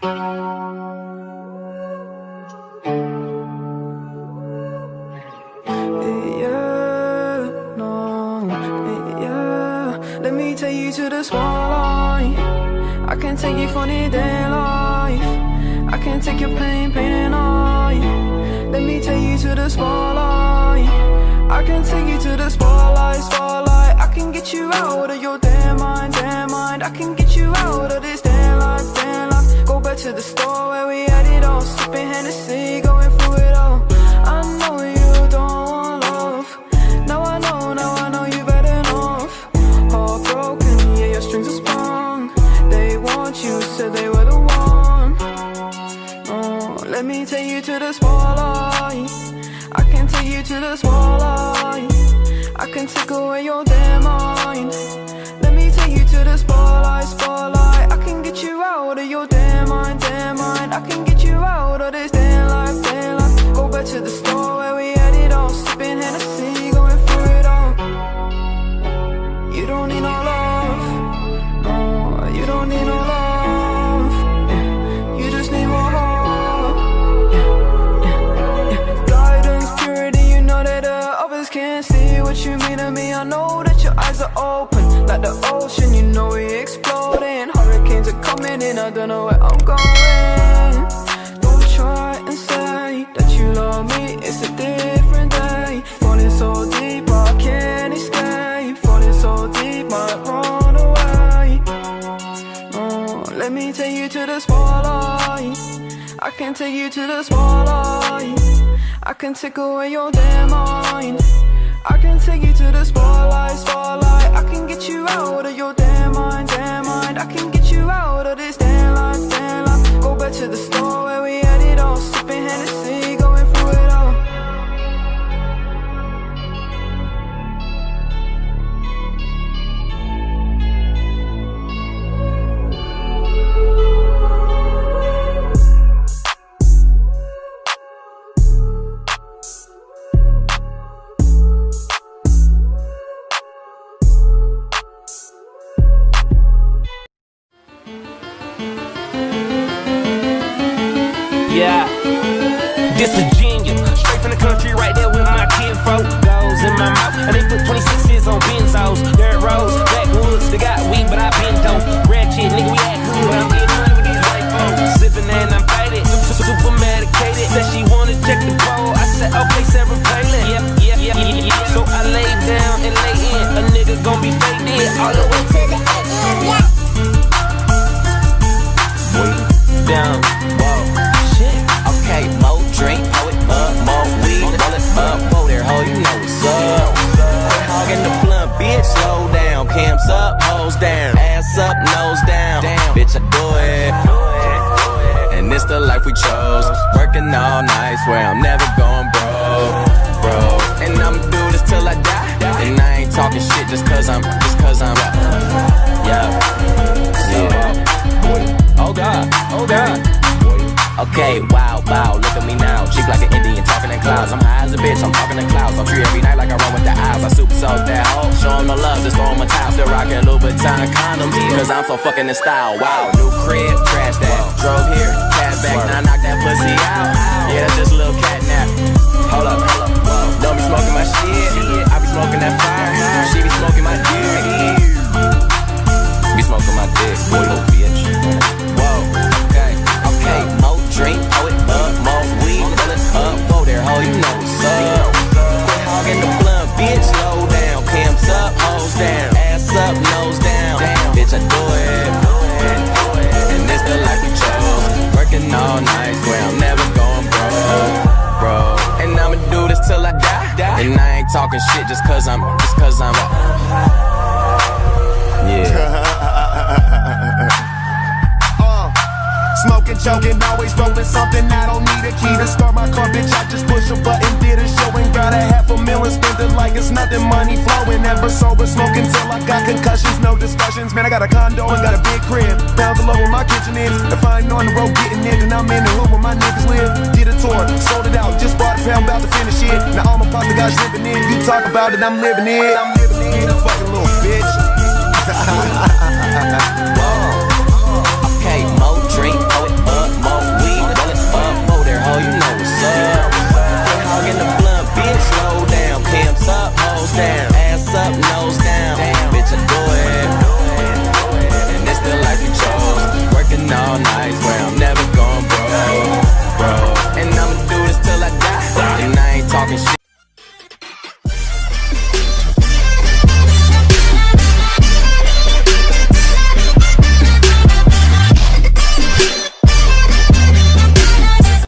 Let me take you to the spotlight. I can take you for the day life. I can take your pain and I. Let me take you to the spotlight. I can take you to the spotlight. I can get you out of your damn mind. I can get you out of this damn life. Go back to the store where we had it all, sipping Hennessy, going through it all. I know you don't want love. Now I know you've had enough. Heartbroken, yeah, your strings are sprung. They want you, said they were the one. Oh, let me take you to the spotlight. I can take you to the spotlight. I can take away your damn mind. Let me take you to the spotlight. I can get you out of your damn mind. I can get you out of this damn life. Go back to the store where we had it all, sipping Hennessy, going through it all. You don't need no love. No, you don't need no love. You just need more heart. Guidance, purity, you know that others can't see what you mean to me. I know that your eyes are open like the ocean, you know we exploding. Hurricanes are coming in, I don't know where I'm going. Don't try and say that you love me, it's a different day. Falling so deep, I can't escape. Falling so deep, might run away. Oh, let me take you to the spotlight. I can take you to the spotlight. I can take away your damn mind. I can take you to the spotlight. I can get you out of your damn mind. I can get you out of this damn life. Go back to the store where we had it all, sipping Hennessy, going through it all. Yeah, this Virginia, straight from the country, right there with my kinfolk. Goes in my mouth, and they put 26s on benzos. Dirt roads, backwoods, they got weed, but I been dope. Ratchet, nigga, we act cool, I'm getting money with these white folks. Sipping and I'm faded, super medicated. Said she wanna check the bowl, I said, okay, Sarah Palin. Yeah. So I lay down and lay in, a nigga gon' be faded all the way to the AM, yeah. Down, whoa. Okay, more drink, pour it up, more weed, roll it up, whoa there, ho, you know what's up. Quit hogging the blunt, bitch, slow down. Cams up, hoes down, ass up, nose down. Damn, bitch, I do it. And it's the life we chose. Working all night, swear I'm never going bro. And I'ma do this till I die. And I ain't talking shit just cause I'm yeah. Oh God. Okay, wow, look at me now. Cheap like an Indian, talking in clouds. I'm high as a bitch, I'm talking in clouds. I'm tree every night like I run with the eyes. I super soak that hoe, show 'em the love, just throw 'em a towel. Still rockin' Louboutin condoms, cause I'm so fucking in style. Wow, new crib, trash that. Drove here, cash back, now I knock that pussy out. Yeah, that's just a little cat nap. Hold up, whoa. Don't be smoking my shit, I be smoking that fire. She be smoking my dick, be smoking my dick, boy, little bitch. Whoa, okay, more drink, pour it up, more weed, roll it up, whoa there, ho, you know what's up. Quit hogging the blunt, bitch, slow down. Cams up, hoes down, ass up, nose down. Bitch, I do it. And this the life we chose. Working all night, swear I'm never going bro. And I'ma do this till I die. And I ain't talking shit just cause I'm yeah. Smoking, choking, always rolling something. I don't need a key to start my car, bitch. I just push a button, did a show and got $500,000. Spent it like it's nothing, money flowing. Never sober, smoking till I got concussions. No discussions, man. I got a condo and got a big crib. Down below where my kitchen is. If I ain't on the road getting it, then I'm in the hood where my niggas live. Did a tour, sold it out, just bought a pound, about to finish it. Now all my pasta got dripping in. You talk about it, I'm living it.